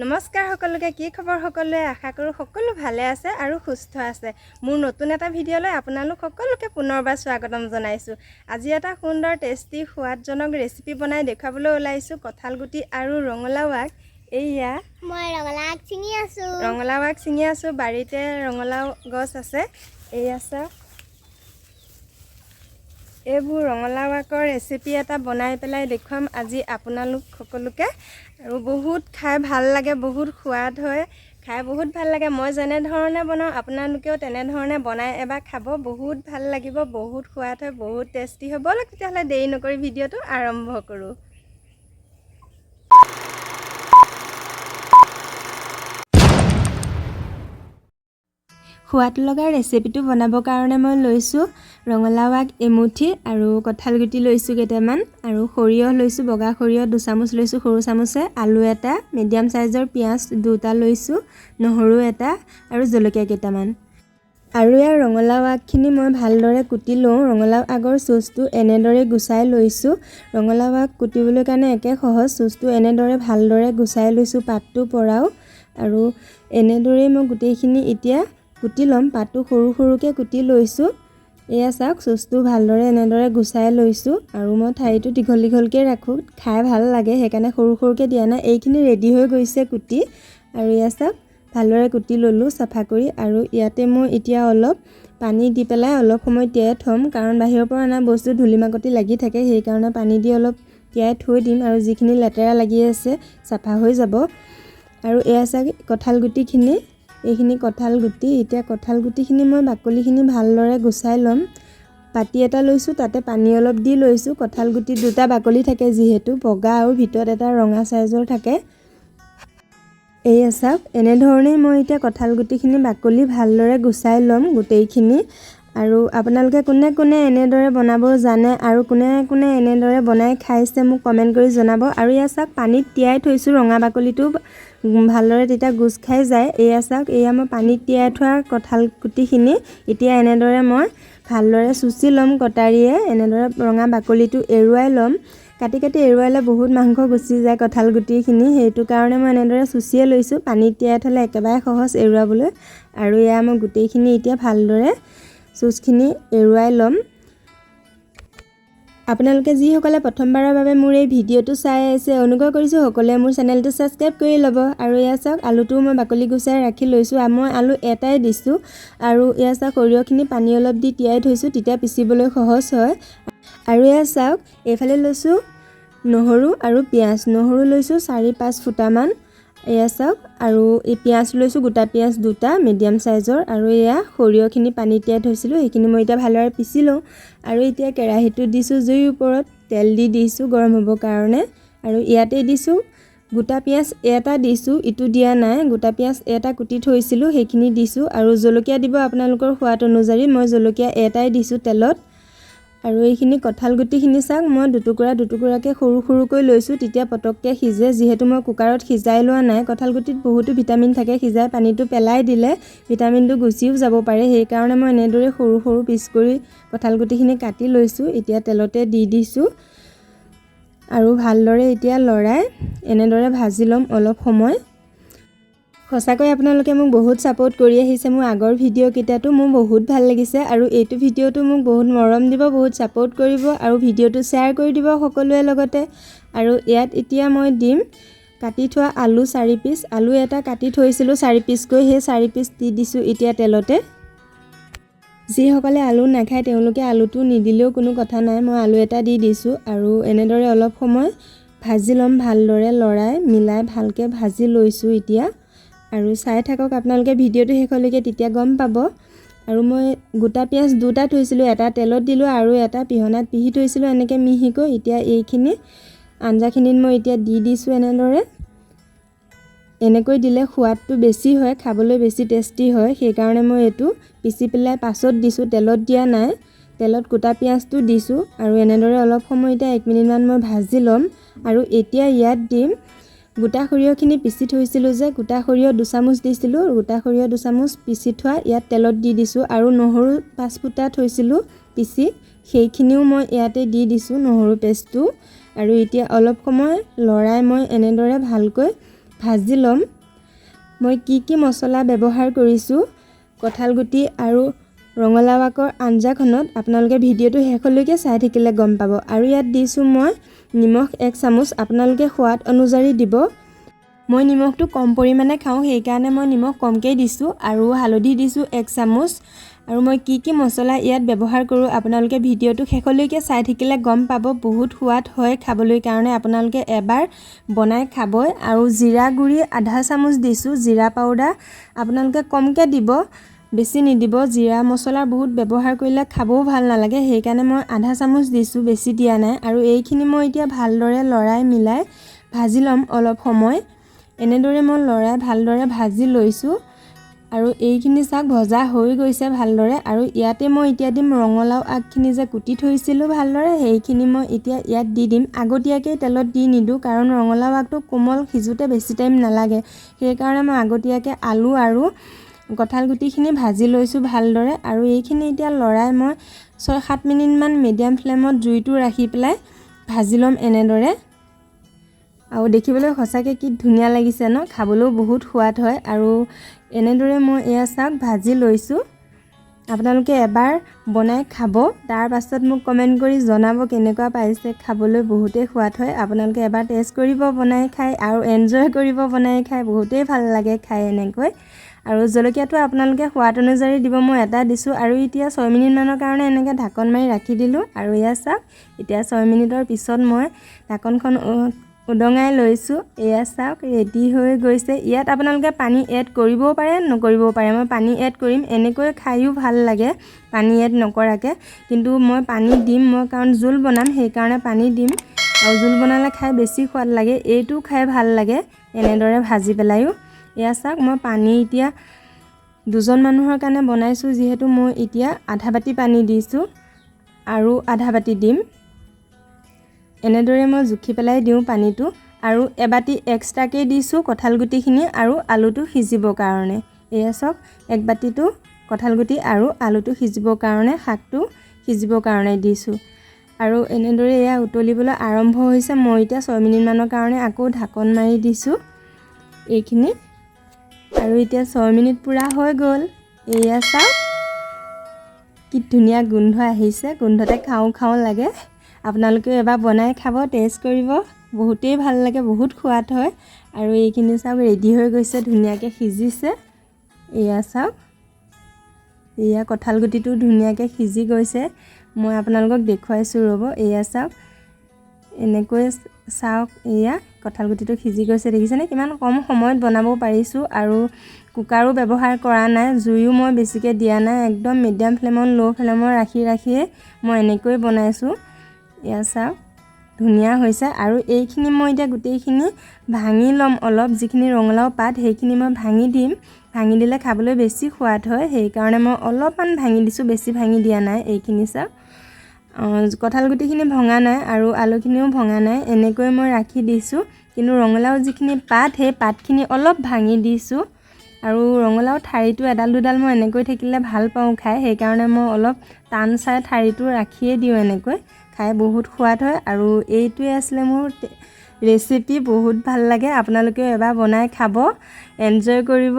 নমস্কাৰ সকলোকে কি খবৰ সকলোৱে আশা কৰো সকলো ভালে আছে আৰু সুস্থ আছে মোৰ নতুন এটা ভিডিঅলৈ আপোনালোক সকলোকে পুনৰবাৰ স্বাগতম জনাইছো আজি এটা সুন্দৰ টেষ্টি সোৱাদজনক ৰেচিপি বনাই দেখাবলৈ ওলাইছো কঁঠাল গুটি আৰু ৰঙালাও আগ এইয়া মই ৰঙালাও আগ চিঙি আছো বাৰীতে ৰঙালাও গছ আছে এইয়া চাওক এইবোৰ ৰঙালাও আগৰ ৰেচিপি এটা বনাই পেলাই দেখুৱাম আজি আপোনালোক সকলোকে আৰু বহুত খাই ভাল লাগে বহুত সোৱাদ হয় খাই বহুত ভাল লাগে মই যেনে ধৰণে বনাও আপোনালোকেও তেনে ধৰণে বনাই এবাৰ খাব বহুত ভাল লাগিব বহুত সোৱাদ হয় বহুত টেষ্টি হ'ব তেতিয়াহ'লে দেৰি নকৰি ভিডিঅ'টো আৰম্ভ কৰোঁ সোৱাদ লগা ৰেচিপিটো বনাবৰ কাৰণে মই লৈছোঁ ৰঙালাও আগ এমুঠি আৰু কঁঠাল গুটি লৈছোঁ কেইটামান আৰু সৰিয়হ লৈছোঁ বগা সৰিয়হ 2 চামুচ লৈছোঁ সৰু চামুচে আলু এটা মিডিয়াম সাইজৰ পিয়াজ দুটা লৈছোঁ নহৰু এটা আৰু জলকীয়া কেইটামান আৰু ইয়াৰ ৰঙালাও আগখিনি মই ভালদৰে কুটি লওঁ ৰঙালাও আগৰ চুচটো এনেদৰে গুচাই লৈছোঁ ৰঙালাও আগ কুটিবলৈ কাৰণে একে সহজ চুচটো এনেদৰে ভালদৰে গুচাই লৈছোঁ পাতটো পৰাও আৰু এনেদৰে মই গোটেইখিনি এতিয়া কুটি লম পাতটো সৰু সৰুকৈ কুটি লৈছোঁ এয়া চাওক চুচটো ভালদৰে এনেদৰে গুচাই লৈছোঁ আৰু মই ঠাৰিটো দীঘল দীঘলকৈ ৰাখোঁ খাই ভাল লাগে সেইকাৰণে সৰু সৰুকৈ দিয়া নাই এইখিনি ৰেডি হৈ গৈছে কুটি আৰু এয়া চাওক ভালদৰে কুটি ল'লোঁ চাফা কৰি আৰু ইয়াতে মই এতিয়া অলপ পানী দি পেলাই অলপ সময় তিয়াই থ'ম কাৰণ বাহিৰৰ পৰা অনা বস্তু ধূলি মাকতি লাগি থাকে সেইকাৰণে পানী দি অলপ তিয়াই থৈ দিম আৰু যিখিনি লেতেৰা লাগি আছে চাফা হৈ যাব আৰু এয়া চাওক কঁঠাল গুটিখিনি এইখিনি কঁঠাল গুটি এতিয়া কঁঠাল গুটিখিনি মই বাকলিখিনি ভালদৰে গুচাই ল'ম পাতি এটা লৈছোঁ তাতে পানী অলপ দি লৈছোঁ কঁঠাল গুটি দুটা বাকলি থাকে যিহেতু বগা আৰু ভিতৰত এটা ৰঙা সাইজৰ থাকে এইয়া চাওক এনেধৰণেই মই এতিয়া কঁঠাল গুটিখিনি বাকলি ভালদৰে গুচাই ল'ম গোটেইখিনি আৰু আপোনালোকে কোনে কোনে এনেদৰে বনাব জানে আৰু কোনে কোনে এনেদৰে বনাই খাইছে মোক কমেণ্ট কৰি জনাব আৰু এয়া চাওক পানীত তিয়াই থৈছোঁ ৰঙা বাকলিটো ভালদৰে তেতিয়া গুচ খাই যায় এয়া চাওক এয়া মই পানীত তিয়াই থোৱা কঁঠাল গুটিখিনি এতিয়া এনেদৰে মই ভালদৰে চুচি ল'ম কটাৰীয়ে এনেদৰে ৰঙা বাকলিটো এৰুৱাই ল'ম কাটি কাটি এৰুৱালে বহুত মাংস গুচি যায় কঁঠাল গুটিখিনি সেইটো কাৰণে মই এনেদৰে চুচিয়ে লৈছোঁ পানীত তিয়াই থ'লে একেবাৰে সহজ এৰুৱাবলৈ আৰু এয়া মই গোটেইখিনি এতিয়া ভালদৰে চুচখিনি এৰুৱাই ল'ম আপোনালোকে যিসকলে প্ৰথমবাৰৰ বাবে মোৰ এই ভিডিঅ'টো চাই আছে অনুগ্ৰহ কৰিছোঁ সকলোৱে মোৰ চেনেলটো ছাবস্ক্ৰাইব কৰি ল'ব আৰু এয়া চাওক আলুটো মই বাকলি গুচাই ৰাখি লৈছোঁ মই আলু এটাই দিছোঁ আৰু এয়া চাওক সৰিয়হখিনি পানী অলপ দি তিয়াই থৈছোঁ তেতিয়া পিচিবলৈ সহজ হয় আৰু এয়া চাওক এইফালে লৈছোঁ নহৰু আৰু পিঁয়াজ নহৰু লৈছোঁ 4-5 ফুটামান এয়া চাওক আৰু এই পিঁয়াজ লৈছোঁ গোটা পিঁয়াজ দুটা মিডিয়াম সাইজৰ আৰু এয়া সৰিয়হখিনি পানী তিয়াই থৈছিলোঁ সেইখিনি মই এতিয়া ভালদৰে পিচি লওঁ আৰু এতিয়া কেৰাহীটো দিছোঁ জুইৰ ওপৰত তেল দি দিছোঁ গৰম হ'বৰ কাৰণে আৰু ইয়াতে দিছোঁ গোটা পিঁয়াজ এটা দিছোঁ ইটো দিয়া নাই গোটা পিঁয়াজ এটা কুটি থৈছিলোঁ সেইখিনি দিছোঁ আৰু জলকীয়া দিব আপোনালোকৰ সোৱাদ অনুযায়ী মই জলকীয়া এটাই দিছোঁ তেলত আৰু এইখিনি কঁঠাল গুটিখিনি চাওক মই দুটুকুৰাকৈ সৰু সৰুকৈ লৈছোঁ তেতিয়া পটককৈ সিজে যিহেতু মই কুকাৰত সিজাই লোৱা নাই কঁঠাল গুটিত বহুতো ভিটামিন থাকে সিজাই পানীটো পেলাই দিলে ভিটামিনটো গুচিও যাব পাৰে সেইকাৰণে মই এনেদৰে সৰু সৰু পিচ কৰি কঁঠাল গুটিখিনি কাটি লৈছোঁ এতিয়া তেলতে দি দিছোঁ আৰু ভালদৰে এতিয়া লৰাই এনেদৰে ভাজি ল'ম অলপ সময় সঁচাকৈ আপোনালোকে মোক বহুত ছাপোৰ্ট কৰি আহিছে মোৰ আগৰ ভিডিঅ'কেইটাতো মোৰ বহুত ভাল লাগিছে আৰু এইটো ভিডিঅ'টো মোক বহুত মৰম দিব বহুত ছাপোৰ্ট কৰিব আৰু ভিডিঅ'টো শ্বেয়াৰ কৰি দিব সকলোৱে লগতে আৰু ইয়াত এতিয়া মই দিম কাটি থোৱা আলু 4 পিচ আলু এটা কাটি থৈছিলোঁ 4 পিচকৈ সেই 4 পিচ দি দিছোঁ এতিয়া তেলতে যিসকলে আলু নাখায় তেওঁলোকে আলুটো নিদিলেও কোনো কথা নাই মই আলু এটা দি দিছোঁ আৰু এনেদৰে অলপ সময় ভাজি ল'ম ভালদৰে লৰাই মিলাই ভালকৈ ভাজি লৈছোঁ এতিয়া আৰু চাই থাকক আপোনালোকে ভিডিঅ'টো শেষলৈকে তেতিয়া গম পাব আৰু মই গোটা পিঁয়াজ দুটা থৈছিলোঁ এটা তেলত দিলোঁ আৰু এটা পিহনাত পিহি থৈছিলোঁ এনেকৈ মিহিকৈ এতিয়া এইখিনি আঞ্জাখিনিত মই এতিয়া দি দিছোঁ এনেকৈ দিলে সোৱাদটো বেছি হয় খাবলৈ বেছি টেষ্টি হয় সেইকাৰণে মই এইটো পিচি পেলাই পাছত দিছোঁ তেলত দিয়া নাই তেলত গোটা পিঁয়াজটো দিছোঁ আৰু এনেদৰে অলপ সময় এতিয়া 1 মিনিটমান মই ভাজি ল'ম আৰু এতিয়া ইয়াত দিম গোটা সৰিয়হখিনি পিচি থৈছিলোঁ যে গোটা সৰিয়হ 2 চামুচ দিছিলোঁ গোটা সৰিয়হ 2 চামুচ পিচি থোৱা ইয়াত তেলত দি দিছোঁ আৰু নহৰু 5 ফুটা থৈছিলোঁ পিচি সেইখিনিও মই ইয়াতে দি দিছোঁ নহৰু পেষ্টটো আৰু এতিয়া অলপ সময় লৰাই মই এনেদৰে ভালকৈ ভাজি ল'ম। মই কি মছলা ব্যৱহাৰ কৰিছোঁ কঁঠালগুটি আৰু ৰঙালাও আগৰ আঞ্জাখনত আপোনালোকে ভিডিঅ'টো শেষলৈকে চাই থাকিলে গম পাব। আৰু ইয়াত দিছোঁ মই নিমখ 1 চামুচ, আপোনালোকে সোৱাদ অনুযায়ী দিব। মই নিমখটো কম পৰিমাণে খাওঁ, সেইকাৰণে মই নিমখ কমকৈ দিছোঁ। আৰু হালধি দিছোঁ 1 চামুচ। আৰু মই কি মছলা ইয়াত ব্যৱহাৰ কৰোঁ আপোনালোকে ভিডিঅ'টো শেষলৈকে চাই থাকিলে গম পাব। বহুত সোৱাদ হয় খাবলৈ কাৰণে, আপোনালোকে এবাৰ বনাই খাবই। আৰু জিৰা গুড়ি আধা চামুচ দিছোঁ, জিৰা পাউডাৰ আপোনালোকে কমকৈ দিব, বেছি নিদিব। জিৰা মছলা বহুত ব্যৱহাৰ কৰিলে খাবও ভাল নালাগে, সেইকাৰণে মই আধা চামুচ দিছোঁ, বেছি দিয়া নাই। আৰু এইখিনি মই এতিয়া ভালদৰে লৰাই মিলাই ভাজি ল'ম অলপ সময়। এনেদৰে মই লৰাই ভালদৰে ভাজি লৈছোঁ। আৰু এইখিনি চাওক ভজা হৈ গৈছে ভালদৰে। আৰু ইয়াতে মই এতিয়া দিম ৰঙালাও আগখিনি যে কুটি থৈছিলোঁ ভালদৰে, সেইখিনি মই এতিয়া ইয়াত দি দিম। আগতীয়াকৈ তেলত দি নিদিওঁ, কাৰণ ৰঙালাও আগটো কোমল, সিজোতে বেছি টাইম নালাগে। সেইকাৰণে মই আগতীয়াকৈ আলু আৰু কঁঠালগুটিখিনি ভাজি লৈছোঁ ভালদৰে। আৰু এইখিনি এতিয়া লৰাই মই 6-7 মিনিটমান মিডিয়াম ফ্লেমত জুইটো ৰাখি পেলাই ভাজি ল'ম এনেদৰে। আৰু দেখিবলৈ সঁচাকৈ কি ধুনীয়া লাগিছে ন, খাবলৈও বহুত সোৱাদ হয়। আৰু এনেদৰে মই এয়া চাওক ভাজি লৈছোঁ। আপোনালোকে এবাৰ বনাই খাব, তাৰ পাছত মোক কমেণ্ট কৰি জনাব কেনেকুৱা পাইছে। খাবলৈ বহুতেই সোৱাদ হয়, আপোনালোকে এবাৰ টেষ্ট কৰিব বনাই খাই, আৰু এনজয় কৰিব বনাই খাই, বহুতেই ভাল লাগে খাই এনেকৈ। আৰু জলকীয়াটো আপোনালোকে সোৱাদ অনুযায়ী দিব, মই এটা দিছোঁ। আৰু এতিয়া 6 মিনিটমানৰ কাৰণে এনেকৈ ঢাকন মাৰি ৰাখি দিলোঁ। আৰু এয়া চাওক এতিয়া 6 মিনিটৰ পিছত মই ঢাকনখন উদঙাই লৈছোঁ। এয়া চাওক ৰেডি হৈ গৈছে। ইয়াত আপোনালোকে পানী এড কৰিবও পাৰে, নকৰিবও পাৰে। মই পানী এড কৰিম, এনেকৈ খায়ো ভাল লাগে পানী এড নকৰাকৈ। কিন্তু মই পানী দিম, মই কাৰণ জোল বনাম, সেইকাৰণে পানী দিম। আৰু জোল বনালে খাই বেছি সোৱাদ লাগে, এইটো খাই ভাল লাগে এনেদৰে ভাজি পেলাইও। এয়া চাওক মই পানী এতিয়া 2জন মানুহৰ কাৰণে বনাইছোঁ, যিহেতু মই এতিয়া আধা বাতি পানী দিছোঁ আৰু আধা বাতি দিম। এনেদৰে মই জুখি পেলাই দিওঁ পানীটো। আৰু এবাতি এক্সট্ৰাকৈ দিছোঁ কঁঠালগুটিখিনি আৰু আলুটো সিজিবৰ কাৰণে। এয়া চাওক 1 বাতিটো কঁঠালগুটি আৰু আলুটো সিজিবৰ কাৰণে, শাকটো সিজিবৰ কাৰণে দিছোঁ। আৰু এনেদৰে এয়া উতলিবলৈ আৰম্ভ হৈছে। মই এতিয়া 6 মিনিটমানৰ কাৰণে আকৌ ঢাকন মাৰি দিছোঁ এইখিনি। আৰু এতিয়া 6 মিনিট পূৰা হৈ গ'ল। এয়া চাওক কি ধুনীয়া গোন্ধ আহিছে, গোন্ধতে খাওঁ খাওঁ লাগে। আপোনালোকেও এবাৰ বনাই খাব, টেষ্ট কৰিব, বহুতেই ভাল লাগে, বহুত সোৱাদ হয়। আৰু এইখিনি চাওক ৰেডি হৈ গৈছে, ধুনীয়াকৈ সিজিছে। এয়া চাওক এয়া কঁঠালগুটিটো ধুনীয়াকৈ সিজি গৈছে। মই আপোনালোকক দেখুৱাইছোঁ ৰ'ব। এয়া চাওক এনেকৈ চাওক, এয়া কঁঠালগুটিটো সিজি গৈছে, দেখিছেনে কিমান কম সময়ত বনাব পাৰিছোঁ। আৰু কুকাৰো ব্যৱহাৰ কৰা নাই, জুইও মই বেছিকৈ দিয়া নাই, একদম মিডিয়াম ফ্লেমত ল' ফ্লেমত ৰাখিয়ে মই এনেকৈ বনাইছোঁ। এয়া চাওক ধুনীয়া হৈছে। আৰু এইখিনি মই এতিয়া গোটেইখিনি ভাঙি ল'ম অলপ, যিখিনি ৰঙালাও পাত সেইখিনি মই ভাঙি দিম। ভাঙি দিলে খাবলৈ বেছি সোৱাদ হয়, সেইকাৰণে মই অলপমান ভাঙি দিছোঁ, বেছি ভাঙি দিয়া নাই। এইখিনি চাওক কঁঠালগুটিখিনি ভঙা নাই আৰু আলুখিনিও ভঙা নাই, এনেকৈ মই ৰাখি দিছোঁ। কিন্তু ৰঙালাও যিখিনি পাত, সেই পাতখিনি অলপ ভাঙি দিছোঁ। আৰু ৰঙালাও ঠাৰিটো এডাল দুডাল মই এনেকৈ থাকিলে ভাল পাওঁ খাই, সেইকাৰণে মই অলপ টান চাই ঠাৰিটো ৰাখিয়ে দিওঁ। এনেকৈ খাই বহুত সোৱাদ হয়। আৰু এইটোৱে আছিলে মোৰ ৰেচিপি, বহুত ভাল লাগে। আপোনালোকেও এবাৰ বনাই খাব, এনজয় কৰিব,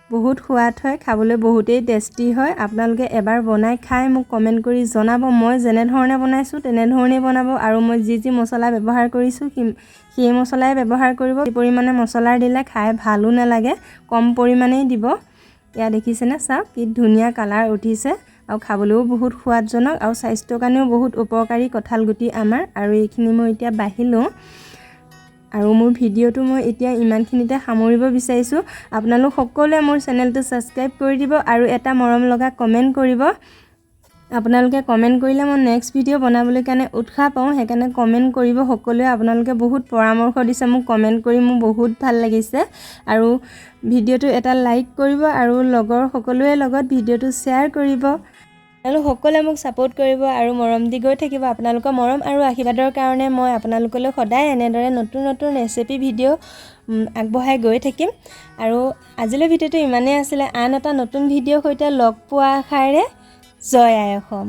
বহুত সোৱাদ হয়, খাবলৈ বহুতেই টেষ্টি হয়। আপোনালোকে এবাৰ বনাই খাই মোক কমেণ্ট কৰি জনাব। মই যেনেধৰণে বনাইছোঁ তেনেধৰণেই বনাব। আৰু মই যি মছলা ব্যৱহাৰ কৰিছোঁ সেই মছলাই ব্যৱহাৰ কৰিব। বেছি পৰিমাণে মছলা দিলে খাই ভালো নালাগে, কম পৰিমাণেই দিব। এয়া দেখিছেনে, চাওক কি ধুনীয়া কালাৰ উঠিছে। আৰু খাবলৈও বহুত সোৱাদজনক, আৰু স্বাস্থ্যৰ কাৰণেও বহুত উপকাৰী কঁঠালগুটি আমাৰ। আৰু এইখিনি মই এতিয়া বাঢ়ি লওঁ। আৰু মোৰ ভিডিঅ'টো মই এতিয়া ইমানখিনিতে সামৰিব বিচাৰিছোঁ। আপোনালোক সকলোৱে মোৰ চেনেলটো ছাবস্ক্ৰাইব কৰি দিব আৰু এটা মৰম লগা কমেণ্ট কৰিব। আপোনালোকে কমেণ্ট কৰিলে মই নেক্সট ভিডিঅ' বনাবলৈ কাৰণে উৎসাহ পাওঁ, সেইকাৰণে কমেণ্ট কৰিব সকলোৱে। আপোনালোকে বহুত পৰামৰ্শ দিছে মোক, কমেণ্ট কৰি মোৰ বহুত ভাল লাগিছে। আৰু ভিডিঅ'টো এটা লাইক কৰিব আৰু লগৰ সকলোৰে লগত ভিডিঅ'টো শ্বেয়াৰ কৰিব। আৰু সকলোৱে মোক ছাপোৰ্ট কৰিব আৰু মৰম দি গৈ থাকিব। আপোনালোকৰ মৰম আৰু আশীৰ্বাদৰ কাৰণে মই আপোনালোকলৈ সদায় এনেদৰে নতুন নতুন ৰেচিপি ভিডিঅ' আগবঢ়াই গৈ থাকিম। আৰু আজিলৈ ভিডিঅ'টো ইমানেই আছিলে। আন এটা নতুন ভিডিঅ'ৰ সৈতে লগ পোৱা আশাৰে জয় আই অসম।